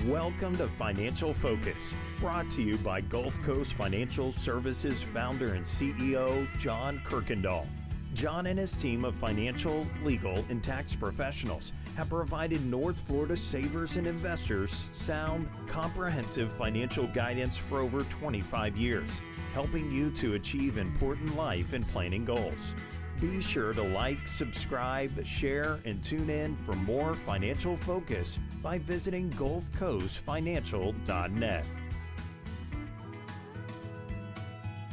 Welcome to Financial Focus, brought to you by GulfCoast Financial Services founder and CEO, John Kuykendall. John and his team of financial, legal, and tax professionals have provided North Florida savers and investors sound, comprehensive financial guidance for over 25 years, helping you to achieve important life and planning goals. Be sure to like, subscribe, share, and tune in for more Financial Focus by visiting GulfCoastFinancial.net.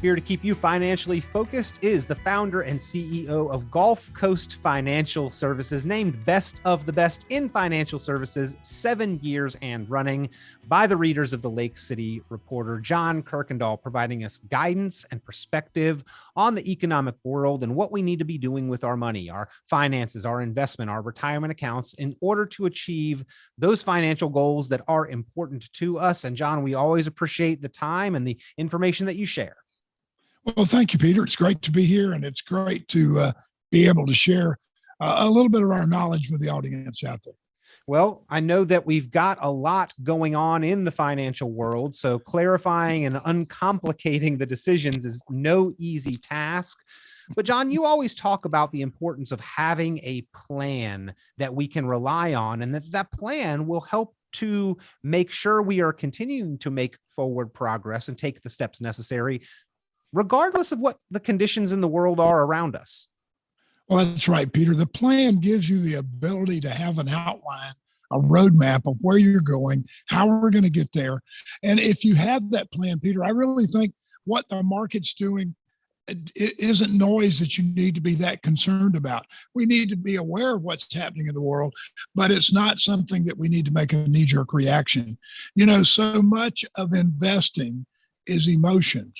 Here to keep you financially focused is the founder and CEO of GulfCoast Financial Services, named Best of the Best in Financial Services 7 years and running by the readers of the Lake City Reporter. John Kuykendall providing us guidance and perspective on the economic world and what we need to be doing with our money, our finances, our investment, our retirement accounts in order to achieve those financial goals that are important to us. And John, we always appreciate the time and the information that you share. Well, thank you, Peter. It's great to be here, and it's great to be able to share a little bit of our knowledge with the audience out there. Well, I know that we've got a lot going on in the financial world, so clarifying and uncomplicating the decisions is no easy task. But John, you always talk about the importance of having a plan that we can rely on, and that plan will help to make sure we are continuing to make forward progress and take the steps necessary, regardless of what the conditions in the world are around us. Well, that's right, Peter. The plan gives you the ability to have an outline, a roadmap of where you're going, how we're going to get there. And if you have that plan, Peter, I really think what the market's doing, it isn't noise that you need to be that concerned about. We need to be aware of what's happening in the world, but it's not something that we need to make a knee-jerk reaction. You know, so much of investing is emotions.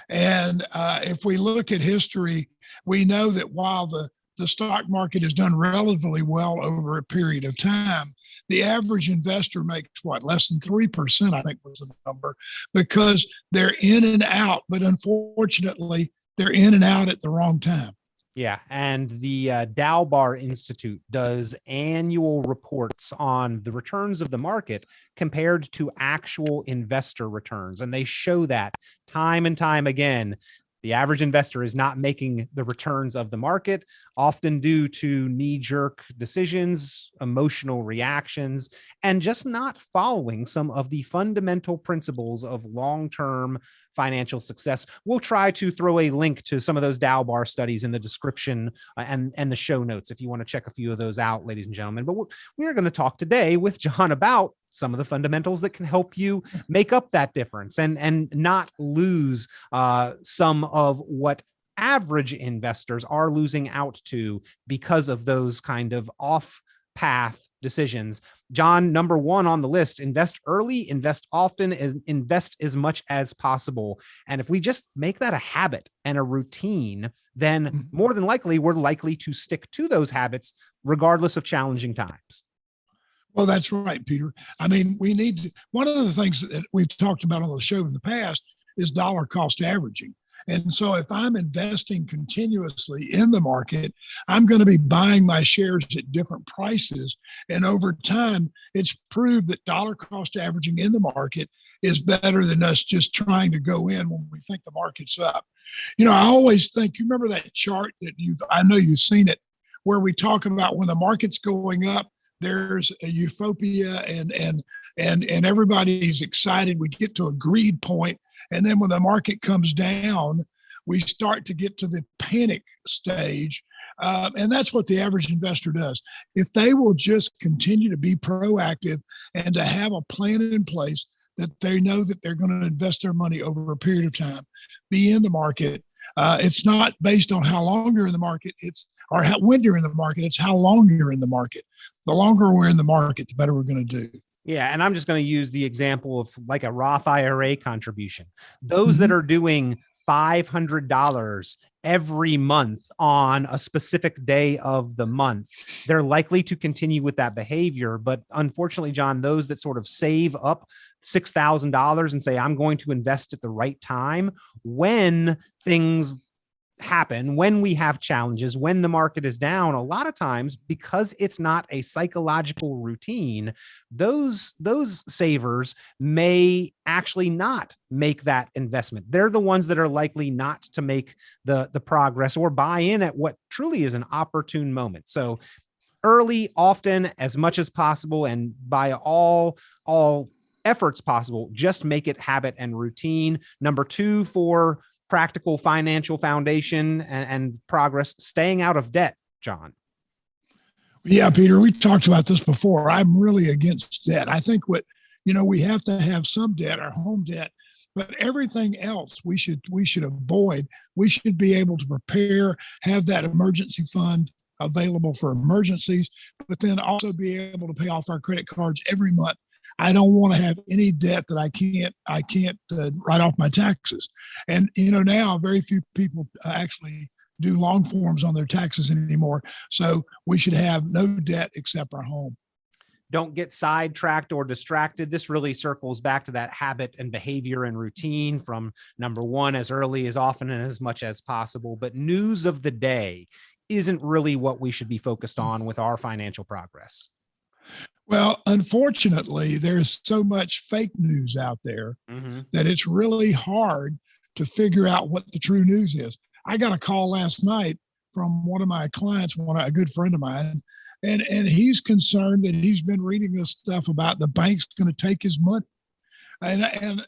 And if we look at history, we know that while the stock market has done relatively well over a period of time, the average investor makes less than 3%, I think was the number, because they're in and out. But unfortunately, they're in and out at the wrong time. Yeah, and the Dow Bar Institute does annual reports on the returns of the market compared to actual investor returns. And they show that time and time again. The average investor is not making the returns of the market, often due to knee-jerk decisions, emotional reactions, and just not following some of the fundamental principles of long-term financial success. We'll try to throw a link to some of those Dow Bar studies in the description and the show notes if you want to check a few of those out, ladies and gentlemen. But we're going to talk today with John about some of the fundamentals that can help you make up that difference and not lose some of what average investors are losing out to because of those kind of off-path decisions. John, number one on the list: invest early, invest often, invest as much as possible. And if we just make that a habit and a routine, then more than likely, we're likely to stick to those habits regardless of challenging times. Well, that's right, Peter. I mean, we need to, one of the things that we've talked about on the show in the past is dollar cost averaging. And so if I'm investing continuously in the market, I'm going to be buying my shares at different prices. And over time, it's proved that dollar cost averaging in the market is better than us just trying to go in when we think the market's up. You know, I always think, you remember that chart that I know you've seen it, where we talk about when the market's going up, there's a euphoria and everybody's excited. We get to a greed point. And then when the market comes down, we start to get to the panic stage. And that's what the average investor does. If they will just continue to be proactive and to have a plan in place that they know that they're going to invest their money over a period of time, be in the market. It's not based on how long you're in the market, or when you're in the market, it's how long you're in the market. The longer we're in the market, the better we're going to do. Yeah. And I'm just going to use the example of like a Roth IRA contribution. Those that are doing $500 every month on a specific day of the month, they're likely to continue with that behavior. But unfortunately, John, those that sort of save up $6,000 and say, I'm going to invest at the right time when things happen, when we have challenges, when the market is down, a lot of times, because it's not a psychological routine, those savers may actually not make that investment. They're the ones that are likely not to make the progress or buy in at what truly is an opportune moment. So early, often, as much as possible, and by all efforts possible, just make it habit and routine. Number two, for practical financial foundation and progress, staying out of debt, John. Yeah, Peter, we talked about this before. I'm really against debt. I think we have to have some debt, our home debt, but everything else we should avoid. We should be able to prepare, have that emergency fund available for emergencies, but then also be able to pay off our credit cards every month. I don't want to have any debt that I can't write off my taxes. And now very few people actually do long forms on their taxes anymore. So we should have no debt except our home. Don't get sidetracked or distracted. This really circles back to that habit and behavior and routine from number one, as early, as often, and as much as possible. But news of the day isn't really what we should be focused on with our financial progress. Well, unfortunately, there's so much fake news out there that it's really hard to figure out what the true news is. I got a call last night from one of my clients, a good friend of mine, and he's concerned that he's been reading this stuff about the bank's going to take his money. And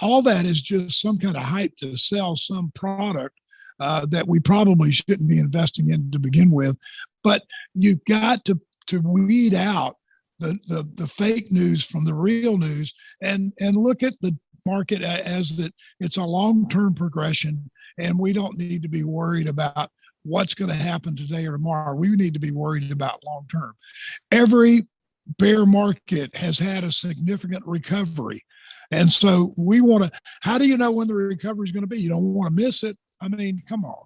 all that is just some kind of hype to sell some product that we probably shouldn't be investing in to begin with. But you've got to weed out the fake news from the real news and look at the market as it's a long-term progression, and we don't need to be worried about what's going to happen today or tomorrow. We need to be worried about long-term. Every bear market has had a significant recovery. And so how do you know when the recovery is going to be? You don't want to miss it. I mean, come on.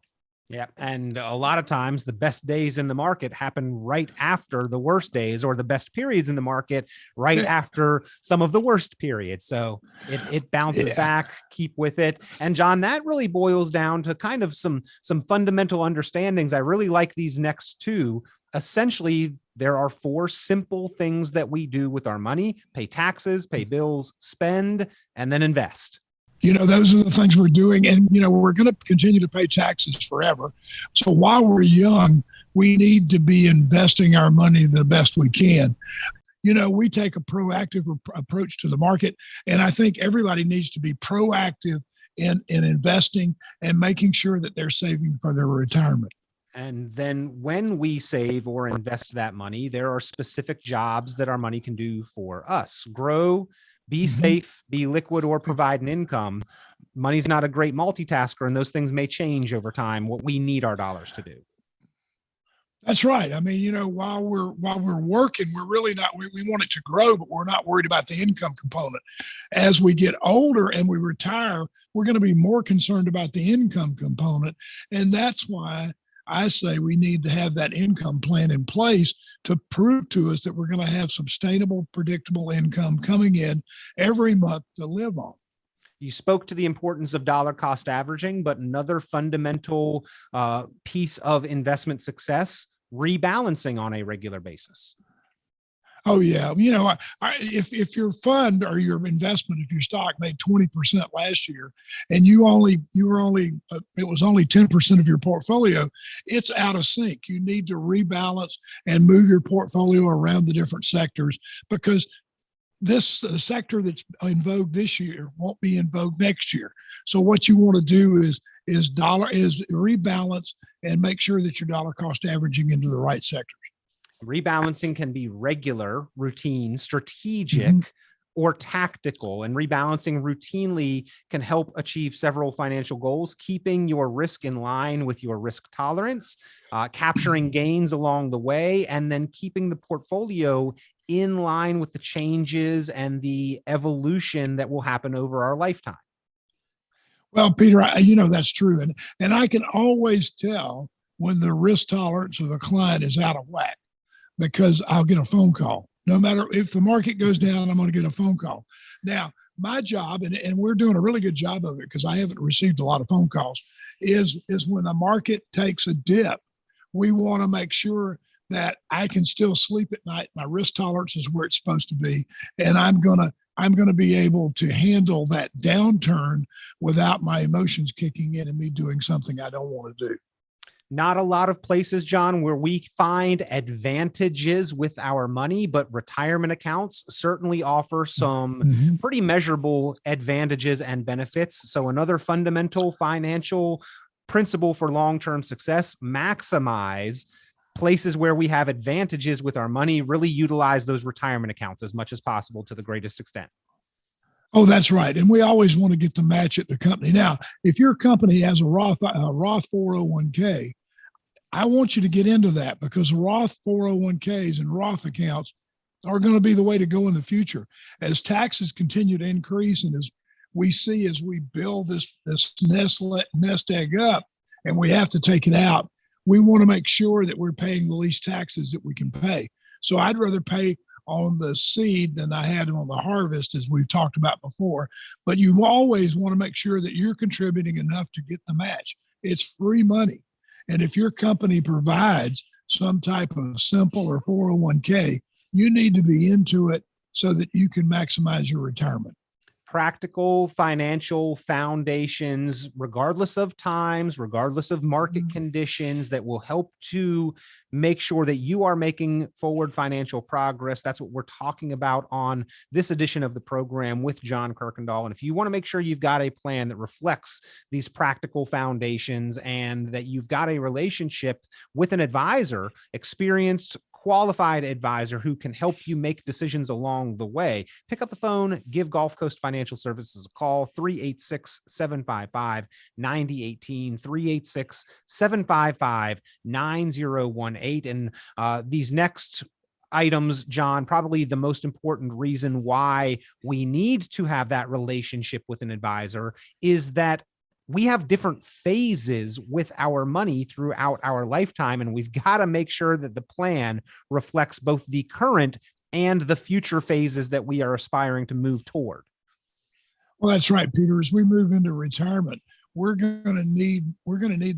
Yeah. And a lot of times the best days in the market happen right after the worst days, or the best periods in the market right after some of the worst periods. So it bounces back, keep with it. And John, that really boils down to kind of some fundamental understandings. I really like these next two. Essentially, there are 4 simple things that we do with our money: pay taxes, pay bills, spend, and then invest. Those are the things we're doing. And, we're going to continue to pay taxes forever. So while we're young, we need to be investing our money the best we can. We take a proactive approach to the market. And I think everybody needs to be proactive in investing and making sure that they're saving for their retirement. And then when we save or invest that money, there are specific jobs that our money can do for us: grow, be safe, be liquid, or provide an income. Money's not a great multitasker, and those things may change over time, what we need our dollars to do. That's right. I mean, while we're working, we're really not, we want it to grow, but we're not worried about the income component. As we get older and we retire, we're going to be more concerned about the income component. And that's why I say we need to have that income plan in place to prove to us that we're going to have sustainable, predictable income coming in every month to live on. You spoke to the importance of dollar cost averaging, but another fundamental piece of investment success: rebalancing on a regular basis. Oh yeah, if your fund or your investment, if your stock made 20% last year, and it was only 10% of your portfolio, it's out of sync. You need to rebalance and move your portfolio around the different sectors, because the sector that's in vogue this year won't be in vogue next year. So what you want to do is rebalance and make sure that your dollar cost averaging into the right sectors. Rebalancing can be regular, routine, strategic, or tactical. And rebalancing routinely can help achieve several financial goals: keeping your risk in line with your risk tolerance, capturing gains along the way, and then keeping the portfolio in line with the changes and the evolution that will happen over our lifetime. Well, Peter, that's true. And I can always tell when the risk tolerance of a client is out of whack, because I'll get a phone call. No matter if the market goes down, I'm going to get a phone call. Now, my job, and we're doing a really good job of it because I haven't received a lot of phone calls, is when the market takes a dip, we want to make sure that I can still sleep at night. My risk tolerance is where it's supposed to be, and I'm gonna be able to handle that downturn without my emotions kicking in and me doing something I don't want to do. Not a lot of places, John, where we find advantages with our money, but retirement accounts certainly offer some pretty measurable advantages and benefits. So another fundamental financial principle for long-term success: maximize places where we have advantages with our money, really utilize those retirement accounts as much as possible to the greatest extent. Oh, that's right. And we always want to get the match at the company. Now, if your company has a Roth 401k, I want you to get into that, because Roth 401ks and Roth accounts are going to be the way to go in the future. As taxes continue to increase, and as we build this nest egg up and we have to take it out, we want to make sure that we're paying the least taxes that we can pay. So I'd rather pay on the seed than I had on the harvest, as we've talked about before. But you always want to make sure that you're contributing enough to get the match. It's free money. And if your company provides some type of simple or 401k, you need to be into it so that you can maximize your retirement. Practical financial foundations, regardless of times, regardless of market conditions, that will help to make sure that you are making forward financial progress. That's what we're talking about on this edition of the program with John Kuykendall. And if you want to make sure you've got a plan that reflects these practical foundations, and that you've got a relationship with an advisor, experienced, qualified advisor who can help you make decisions along the way, pick up the phone, give GulfCoast Financial Services a call, 386-755-9018, 386-755-9018. And these next items, John, probably the most important reason why we need to have that relationship with an advisor is that we have different phases with our money throughout our lifetime, and we've got to make sure that the plan reflects both the current and the future phases that we are aspiring to move toward. Well, that's right, Peter. As we move into retirement, we're going to need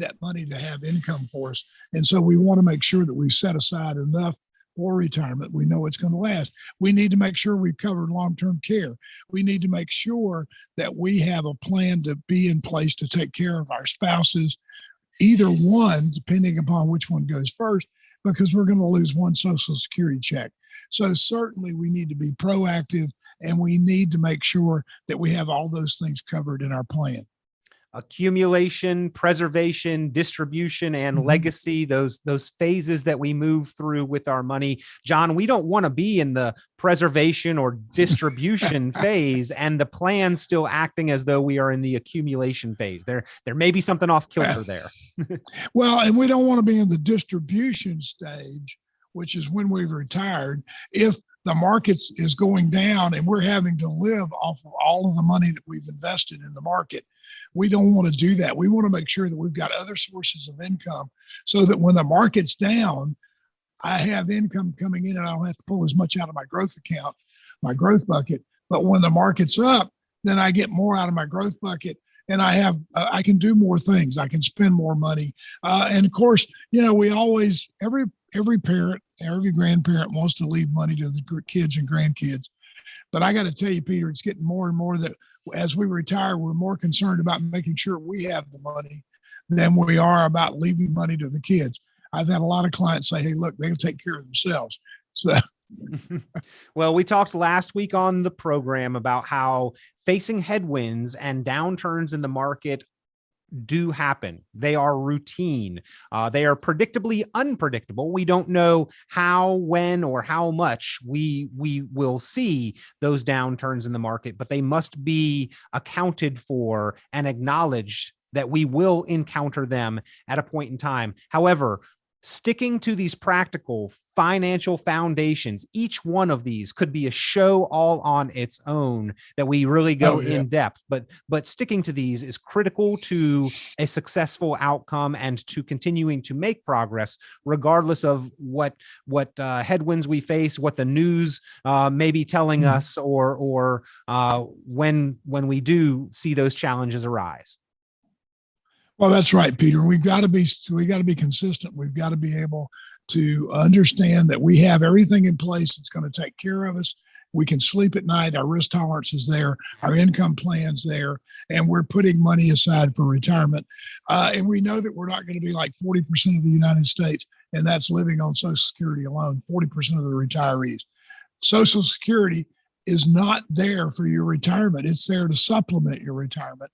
that money to have income for us, and so we want to make sure that we set aside enough for retirement. We know it's going to last. We need to make sure we've covered long-term care. We need to make sure that we have a plan to be in place to take care of our spouses, either one, depending upon which one goes first, because we're going to lose one Social Security check. So certainly we need to be proactive, and we need to make sure that we have all those things covered in our plan. Accumulation, preservation, distribution, and legacy, those phases that we move through with our money. John, we don't want to be in the preservation or distribution phase and the plan still acting as though we are in the accumulation phase. There may be something off kilter there. Well, and we don't want to be in the distribution stage, which is when we've retired. If the market is going down and we're having to live off of all of the money that we've invested in the market, we don't want to do that. We want to make sure that we've got other sources of income so that when the market's down, I have income coming in and I don't have to pull as much out of my growth account, my growth bucket. But when the market's up, then I get more out of my growth bucket, and I can do more things. I can spend more money. And of course, we always, every parent, every grandparent wants to leave money to the kids and grandkids. But I got to tell you, Peter, it's getting more and more that as we retire, we're more concerned about making sure we have the money than we are about leaving money to the kids. I've had a lot of clients say, hey, look, they'll take care of themselves. So, well, we talked last week on the program about how facing headwinds and downturns in the market do happen. They are routine. They are predictably unpredictable. We don't know how, when, or how much we will see those downturns in the market, but they must be accounted for and acknowledged that we will encounter them at a point in time. However, sticking to these practical financial foundations, each one of these could be a show all on its own that we really go in depth, but sticking to these is critical to a successful outcome and to continuing to make progress, regardless of what headwinds we face, what the news may be telling us, or when we do see those challenges arise. Well, that's right, Peter. We got to be consistent. We've got to be able to understand that we have everything in place that's going to take care of us. We can sleep at night. Our risk tolerance is there. Our income plan's there, and we're putting money aside for retirement. And we know that we're not going to be like 40% of the United States, and that's living on Social Security alone. 40% of the retirees. Social Security is not there for your retirement. It's there to supplement your retirement.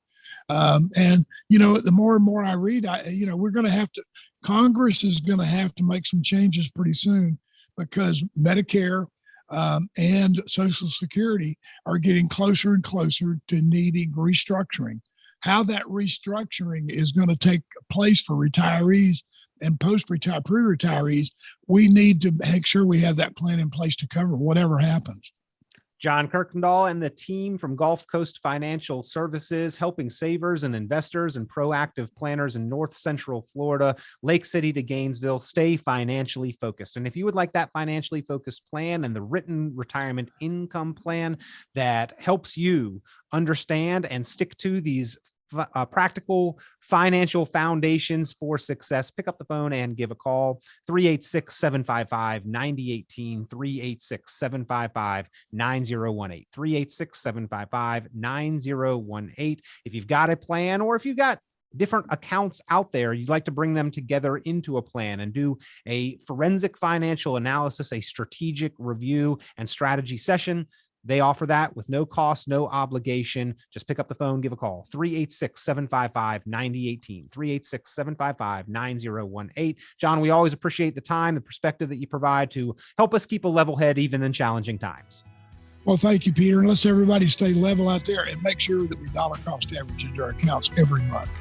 And the more and more I read, we're going to have to, Congress is going to have to make some changes pretty soon, because Medicare and Social Security are getting closer and closer to needing restructuring. How that restructuring is going to take place for retirees and pre-retirees, we need to make sure we have that plan in place to cover whatever happens. John Kuykendall and the team from GulfCoast Financial Services, helping savers and investors and proactive planners in North Central Florida, Lake City to Gainesville, stay financially focused. And if you would like that financially focused plan and the written retirement income plan that helps you understand and stick to these practical financial foundations for success, pick up the phone and give a call. 386-755-9018, 386-755-9018, 386-755-9018. If you've got a plan, or if you've got different accounts out there, you'd like to bring them together into a plan and do a forensic financial analysis, a strategic review and strategy session, they offer that with no cost, no obligation. Just pick up the phone, give a call. 386-755-9018, 386-755-9018. John, we always appreciate the time, the perspective that you provide to help us keep a level head even in challenging times. Well, thank you, Peter. And let's everybody stay level out there and make sure that we dollar cost average into our accounts every month.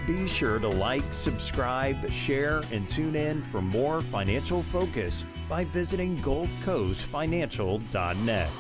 Be sure to like, subscribe, share, and tune in for more financial focus by visiting GulfCoastFinancial.net.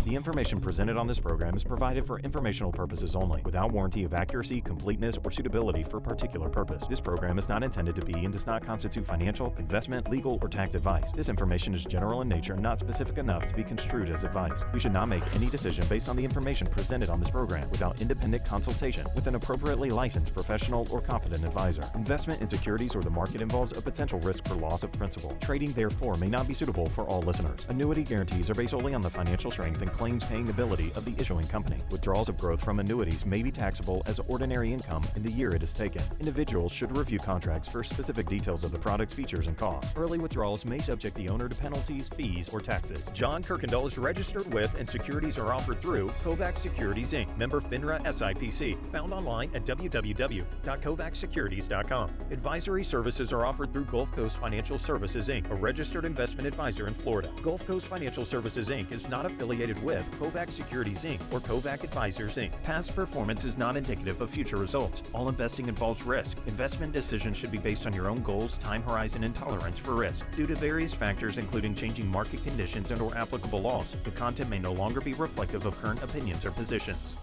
The information presented on this program is provided for informational purposes only, without warranty of accuracy, completeness, or suitability for a particular purpose. This program is not intended to be and does not constitute financial, investment, legal, or tax advice. This information is general in nature and not specific enough to be construed as advice. You should not make any decision based on the information presented on this program without independent consultation with an appropriately licensed professional or competent advisor. Investment in securities or the market involves a potential risk for loss of principal. Trading, therefore, may not be suitable for all listeners. Annuity guarantees are based solely on the financial strength and claims-paying ability of the issuing company. Withdrawals of growth from annuities may be taxable as ordinary income in the year it is taken. Individuals should review contracts for specific details of the product's features and costs. Early withdrawals may subject the owner to penalties, fees, or taxes. John Kuykendall is registered with and securities are offered through Kovac Securities, Inc., member FINRA SIPC, found online at www.kovacsecurities.com. Advisory services are offered through GulfCoast Financial Services, Inc., a registered investment advisor in Florida. GulfCoast Financial Services, Inc. is not affiliated with Kovac Securities, Inc. or Kovac Advisors, Inc. Past performance is not indicative of future results. All investing involves risk. Investment decisions should be based on your own goals, time horizon, and tolerance for risk. Due to various factors, including changing market conditions and/or applicable laws, the content may no longer be reflective of current opinions or positions.